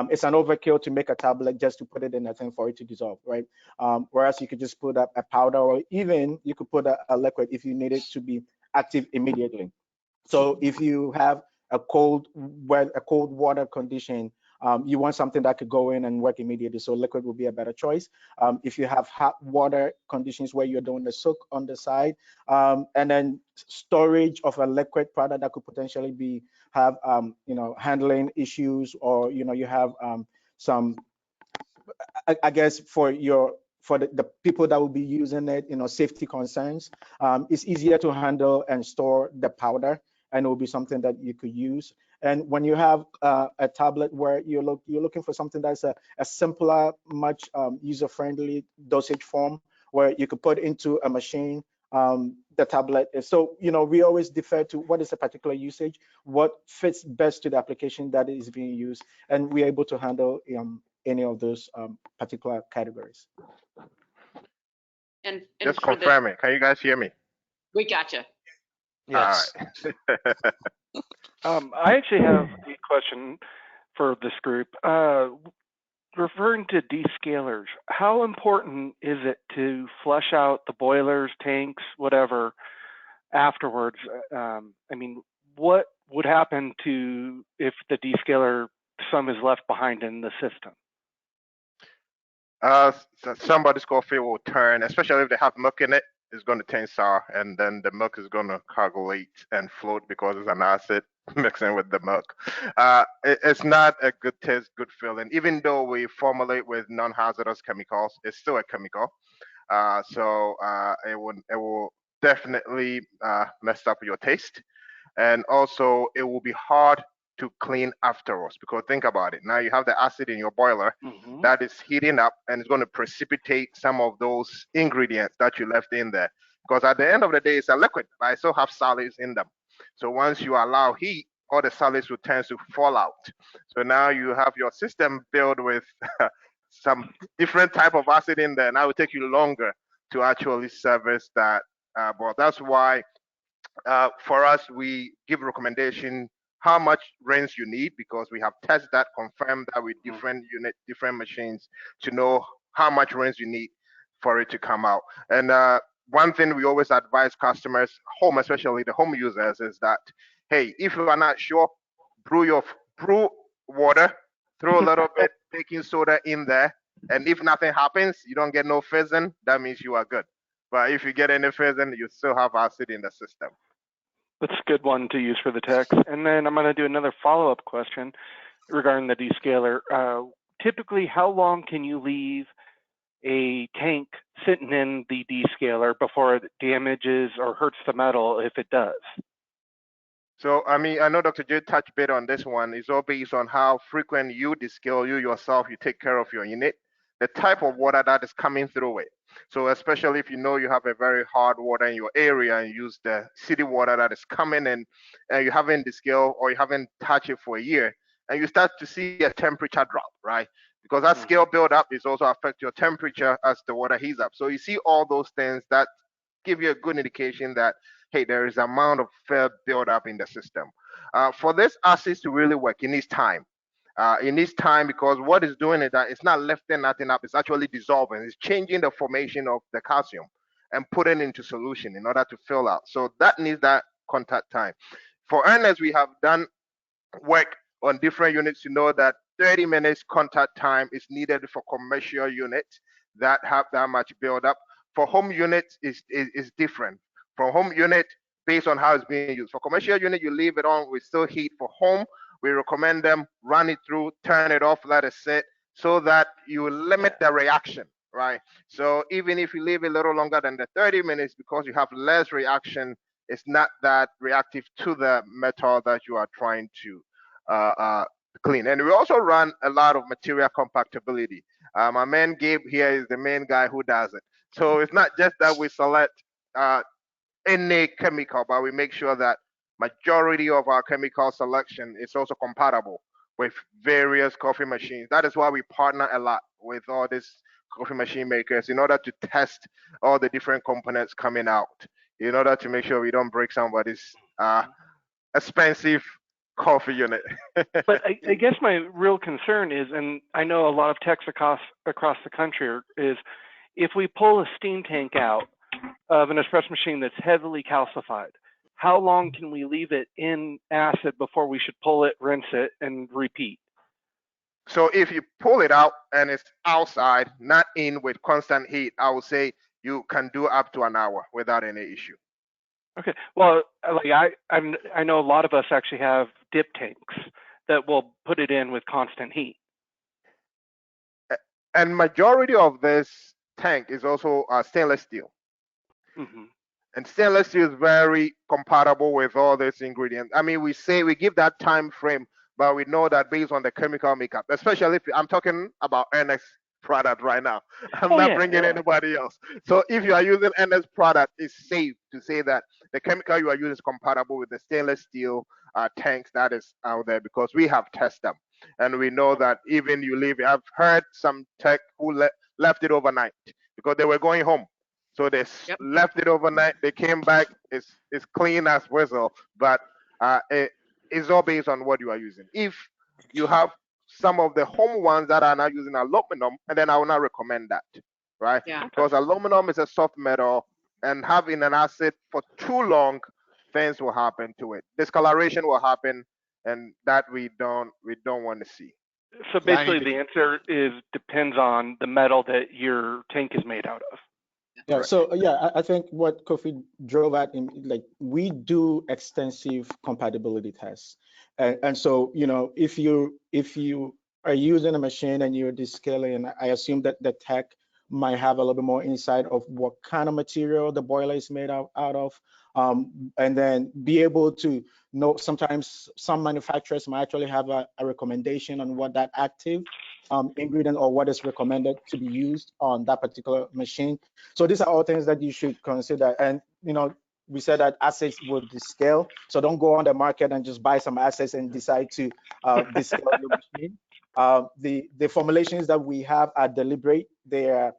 It's an overkill to make a tablet just to put it in a thing for it to dissolve, right? Whereas you could just put up a powder, or even you could put a liquid if you need it to be active immediately. So if you have a cold water condition, you want something that could go in and work immediately. So liquid would be a better choice. If you have hot water conditions where you're doing the soak on the side, and then storage of a liquid product that could potentially have handling issues, or you have some, I guess for the people that will be using it, safety concerns, it's easier to handle and store the powder, and it will be something that you could use. And when you have a tablet where you're looking for something that's a simpler, much user-friendly dosage form, where you could put into a machine, the tablet is. So we always defer to what is a particular usage, what fits best to the application that is being used, and we're able to handle any of those particular categories. And Just confirm it. Can you guys hear me? We gotcha. Yes. All right. I actually have a question for this group. Referring to descalers, how important is it to flush out the boilers, tanks, whatever, afterwards? I mean, what would happen if the descaler some is left behind in the system? Somebody's coffee will turn, especially if they have milk in it, it's going to turn sour, and then the milk is going to coagulate and float because it's an acid mixing with the milk. It's not a good taste, good feeling. Even though we formulate with non-hazardous chemicals, it's still a chemical. It will definitely mess up your taste, and also it will be hard to clean afterwards, because think about it. Now you have the acid in your boiler Hmm. that is heating up, and it's going to precipitate some of those ingredients that you left in there, because at the end of the day it's a liquid, but I still have solids in them. So once you allow heat, all the solids will tend to fall out. So now you have your system filled with some different type of acid in there. Now it will take you longer to actually service that. But that's why for us, we give recommendation how much rinse you need, because we have tested that, confirmed that with different unit, different machines, to know how much rinse you need for it to come out. And one thing we always advise customers, home, especially the home users, is that, hey, if you are not sure, brew water, throw a little bit baking soda in there, and if nothing happens, you don't get no fizzing, that means you are good. But if you get any fizzing, you still have acid in the system. That's a good one to use for the text. And then I'm going to do another follow-up question regarding the descaler. Typically, how long can you leave a tank sitting in the descaler before it damages or hurts the metal if it does? So, I mean, I know Dr. J touched a bit on this one. It's all based on how frequent you descale, you yourself, you take care of your unit, the type of water that is coming through it. So, especially if you know you have a very hard water in your area and use the city water that is coming in, and you haven't descaled or you haven't touched it for a year, and you start to see a temperature drop, right? Because that scale buildup is also affect your temperature as the water heats up. So you see all those things that give you a good indication that, hey, there is amount of fair buildup in the system. For this acid to really work, it needs time. It needs time, because what it's doing is that it's not lifting nothing up, it's actually dissolving. It's changing the formation of the calcium and putting into solution in order to fill out. So that needs that contact time. For earners, we have done work on different units to know that 30 minutes contact time is needed for commercial units that have that much buildup. For home units, is different. For home unit, based on how it's being used. For commercial unit, you leave it on with still heat. For home, we recommend them run it through, turn it off, let it sit, so that you limit the reaction, right? So even if you leave it a little longer than the 30 minutes, because you have less reaction, it's not that reactive to the metal that you are trying to uh, uh, clean. And we also run a lot of material compatibility. My man Gabe here is the main guy who does it. So it's not just that we select any chemical, but we make sure that majority of our chemical selection is also compatible with various coffee machines. That is why we partner a lot with all these coffee machine makers in order to test all the different components coming out, in order to make sure we don't break somebody's expensive coffee unit. But I guess my real concern is, and I know a lot of techs across the country, is if we pull a steam tank out of an espresso machine that's heavily calcified, how long can we leave it in acid before we should pull it, rinse it, and repeat? So if you pull it out and it's outside, not in with constant heat, I would say you can do up to an hour without any issue. Okay. Well, like I know a lot of us actually have dip tanks that will put it in with constant heat. And majority of this tank is also stainless steel. Mm-hmm. And stainless steel is very compatible with all these ingredients. I mean, we give that time frame, but we know that based on the chemical makeup, especially if I'm talking about NX product right now. I'm not bringing anybody else. So if you are using NX product, it's safe to say that the chemical you are using is compatible with the stainless steel tanks that is out there, because we have tested them. And we know that even you leave, I've heard some tech who left it overnight because they were going home. So they left it overnight. They came back. It's clean as whistle, but it's all based on what you are using. If you have some of the home ones that are not using aluminum, and then I will not recommend that, right? Yeah. Because aluminum is a soft metal, and having an acid for too long, things will happen to it. Discoloration will happen, and that we don't want to see. So Yeah, I basically, need the answer is depends on the metal that your tank is made out of. Yeah, Correct. so yeah, I think what Kofi drove at in like we do extensive compatibility tests. And so, you know, if you are using a machine and you're descaling, I assume that the tech might have a little bit more insight of what kind of material the boiler is made out of. And then be able to know sometimes some manufacturers might actually have a recommendation on what that active ingredient or what is recommended to be used on that particular machine. So these are all things that you should consider. And you know, we said that assets would descale. So don't go on the market and just buy some assets and decide to descale your machine. The formulations that we have are deliberate. They are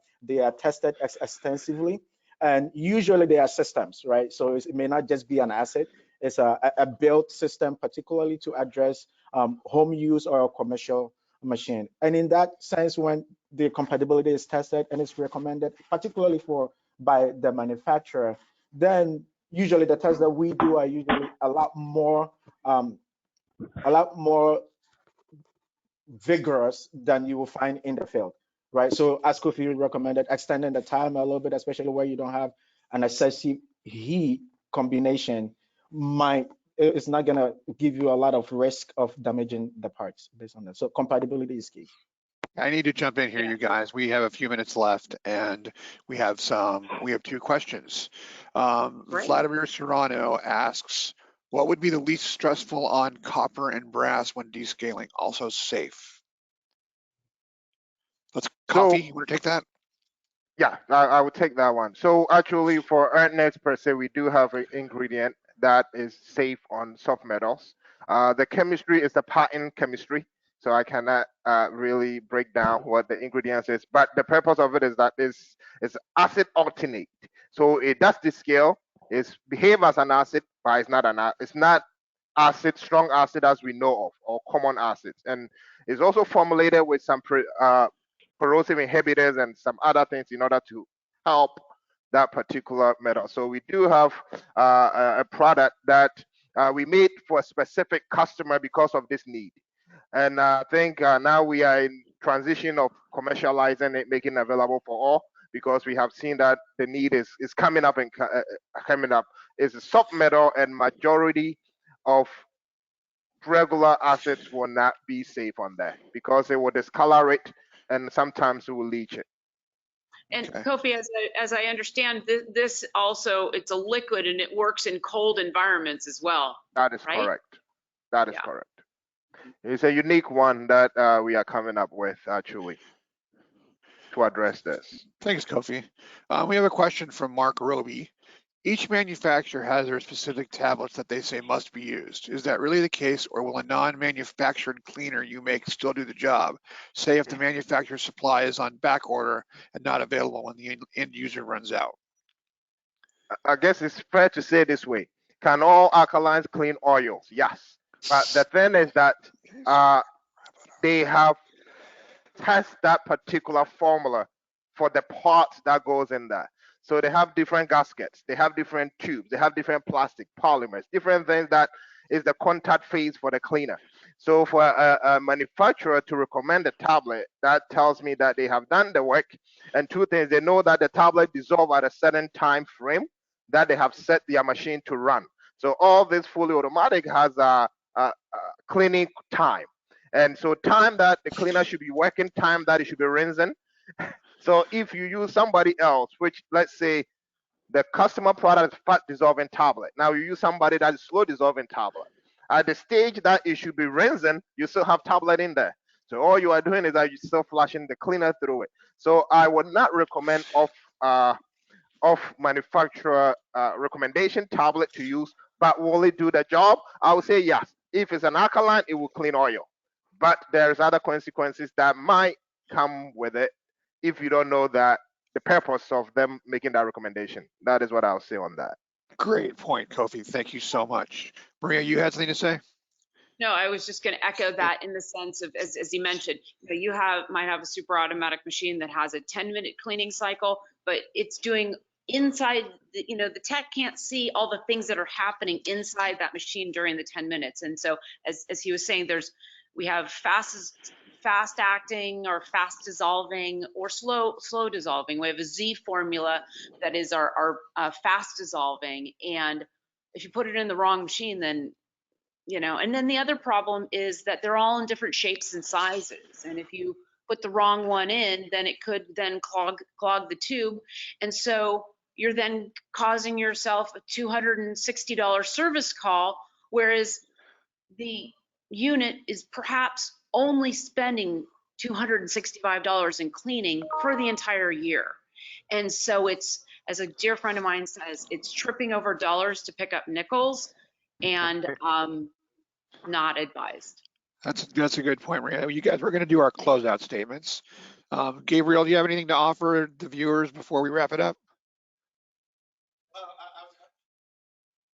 tested extensively, and usually they are systems, right? So it may not just be an asset. It's a built system, particularly to address home use or a commercial machine. And in that sense, when the compatibility is tested and it's recommended, particularly by the manufacturer, then usually the tests that we do are usually a lot more vigorous than you will find in the field, right? So as Kofi recommended, extending the time a little bit, especially where you don't have an excessive heat combination, it's not gonna give you a lot of risk of damaging the parts based on that. So compatibility is key. I need to jump in here, you guys. We have a few minutes left, and we have two questions. Vladimir Serrano asks, what would be the least stressful on copper and brass when descaling? Also safe. Coffee, you want to take that? Yeah, I would take that one. So actually, for earthnets per se, we do have an ingredient that is safe on soft metals. The chemistry is the patent chemistry, so I cannot really break down what the ingredients is. But the purpose of it is that it's acid alternate. So it does descale. It's behave as an acid, but it's not acid, strong acid as we know of, or common acids. And it's also formulated with some corrosive inhibitors and some other things in order to help that particular metal. So we do have a product that we made for a specific customer because of this need. And I think now we are in transition of commercializing it, making it available for all, because we have seen that the need is coming up and coming up. It's a soft metal, and majority of regular acids will not be safe on there because it will discolor it and sometimes it will leach it. And Kofi, as I understand, this also, it's a liquid and it works in cold environments as well. That is right? correct. That is correct. It's a unique one that we are coming up with actually to address this. Thanks, Kofi. We have a question from Mark Roby. Each manufacturer has their specific tablets that they say must be used. Is that really the case, or will a non-manufactured cleaner you make still do the job? Say if the manufacturer's supply is on back order and not available when the end user runs out. I guess it's fair to say this way. Can all alkalines clean oils? Yes. But the thing is that they have tested that particular formula for the parts that goes in there. So they have different gaskets, they have different tubes, they have different plastic, polymers, different things that is the contact phase for the cleaner. So for a manufacturer to recommend a tablet, that tells me that they have done the work. And two things, they know that the tablet dissolves at a certain time frame that they have set their machine to run. So all this fully automatic has a cleaning time. And so time that the cleaner should be working, time that it should be rinsing. So if you use somebody else, which let's say the customer product is fast dissolving tablet, now you use somebody that is slow dissolving tablet. At the stage that it should be rinsing, you still have tablet in there. So all you are doing is that you're still flashing the cleaner through it. So I would not recommend off manufacturer recommendation tablet to use, but will it do the job? I would say yes. If it's an alkaline, it will clean oil. But there's other consequences that might come with it if you don't know that the purpose of them making that recommendation. That is what I'll say on that. Great point, Kofi. Thank you so much. Maria, you had something to say? No, I was just going to echo that in the sense of, as you mentioned, you might have a super automatic machine that has a 10-minute cleaning cycle, but it's doing inside, the tech can't see all the things that are happening inside that machine during the 10 minutes. And so as he was saying, we have fast acting or fast dissolving or slow dissolving. We have a Z formula that is our fast dissolving. And if you put it in the wrong machine, then, you know, and then the other problem is that they're all in different shapes and sizes. And if you put the wrong one in, then it could then clog the tube. And so you're then causing yourself a $260 service call, whereas the unit is perhaps only spending $265 in cleaning for the entire year. And so it's, as a dear friend of mine says, it's tripping over dollars to pick up nickels, and not advised. That's a good point, Maria. You guys, we're going to do our closeout statements. Gabriel, do you have anything to offer the viewers before we wrap it up?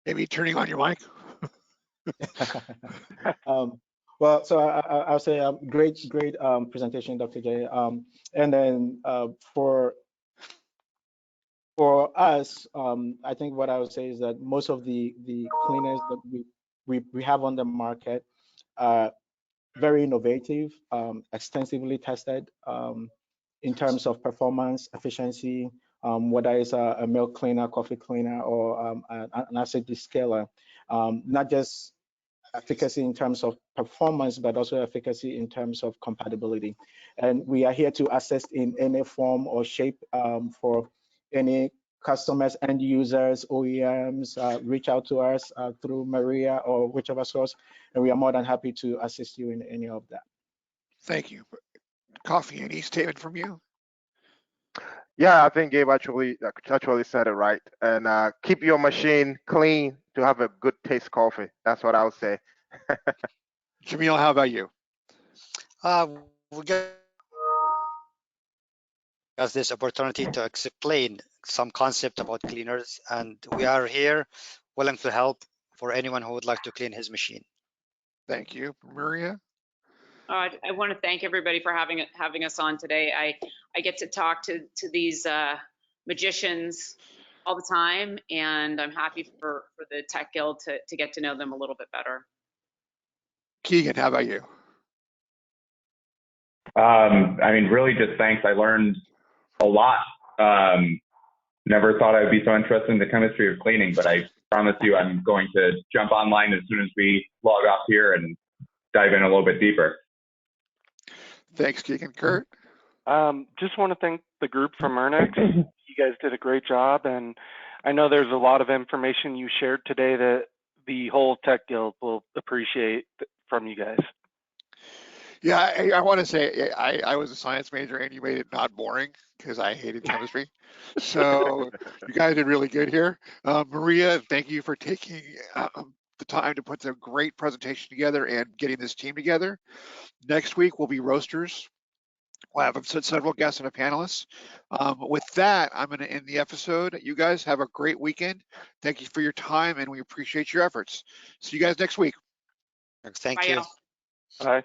Maybe turning on your mic. Well, so I'll say great presentation, Dr. J. And then for us, I think what I would say is that most of the cleaners that we have on the market are very innovative, extensively tested in terms of performance, efficiency, whether it's a milk cleaner, coffee cleaner, or an acid descaler, not just efficacy in terms of performance, but also efficacy in terms of compatibility. And we are here to assist in any form or shape for any customers, end users, OEMs. Reach out to us through Maria or whichever source, and we are more than happy to assist you in any of that. Thank you. Coffee, any statement from you? Yeah, I think Gabe actually said it right. And keep your machine clean to have a good taste coffee. That's what I would say. Jamil, how about you? We got this opportunity to explain some concept about cleaners, and we are here willing to help for anyone who would like to clean his machine. Thank you. Maria? I want to thank everybody for having us on today. I get to talk to these magicians all the time, and I'm happy for the Tech Guild to get to know them a little bit better. Keegan, how about you? I mean, really just thanks. I learned a lot. Never thought I'd be so interested in the chemistry of cleaning, but I promise you I'm going to jump online as soon as we log off here and dive in a little bit deeper. Thanks, Keegan. Kurt? Just want to thank the group from Ernex. You guys did a great job, and I know there's a lot of information you shared today that the whole Tech Guild will appreciate from you guys. Yeah, I want to say I was a science major, and you made it not boring because I hated chemistry. So you guys did really good here. Maria, thank you for taking the time to put a great presentation together and getting this team together. Next week will be roasters. We'll have several guests and a panelist. With that, I'm going to end the episode. You guys have a great weekend. Thank you for your time, and we appreciate your efforts. See you guys next week. Thank you. Bye.